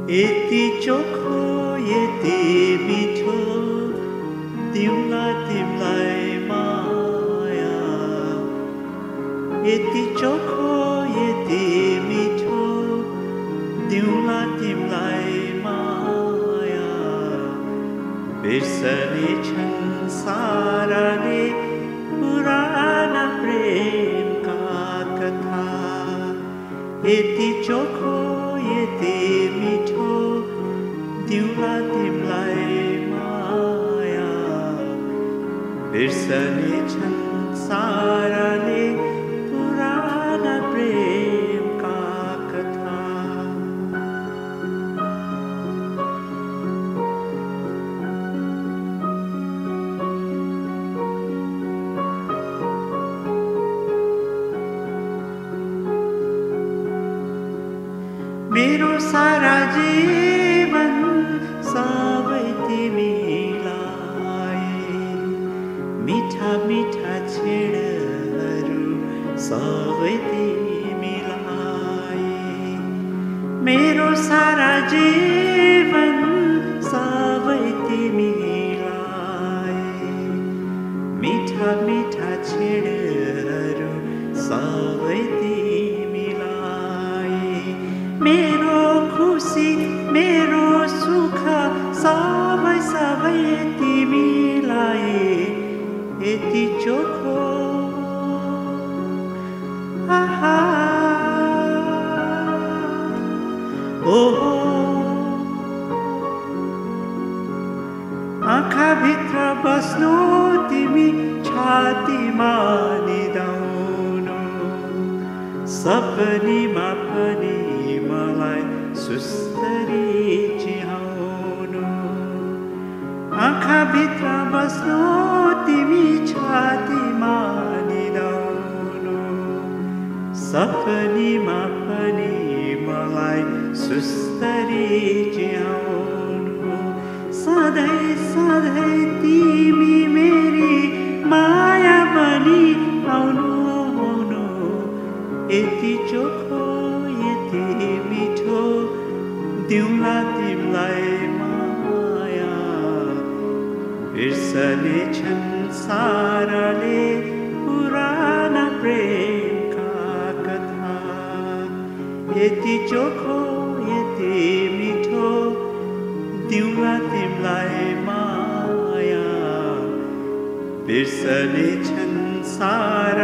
यति चोखो यति मिठो दिउँला तिमलाई माया यति चोखो यति मिठो दिउँला तिमलाई माया बिर्सने छन् साराले पुराना प्रेमका कथा यति चोखो यति मिठो दिउँला तिमलाई माया बिर्सने छन् साराले पुराना प्रेमका कथा मेरो सारा जीवन सबै तिमीलाई मिठा मिठा क्षणहरू सबै तिमीलाई मेरो सारा जीवन सबै तिमीलाई मिठा मिठा क्षणहरू सबै मेरो खुसी मेरो सुख सबै सबै तिमीलाई यति चोखो आहा ओहो आँखाभित्र बस्नु तिमी छातीमा निदाउनु सपनीमा पनि मलाई सुस्तरी चिहाउनु आँखाभित्र बस्नु तिमी छातीमा निदाउनु सपनीमा पनि मलाई सुस्तरी चिहाउनु सधैँ सधैँ तिमी मेरी माया बनी आउनु आउनु यति चोखो यति मिठो दिउँला तिमलाई माया बिर्सने छन् साराले पुराना प्रेमका कथा यति चोखो यति मिठो दिउँला तिमलाई माया बिर्सने छन् सारा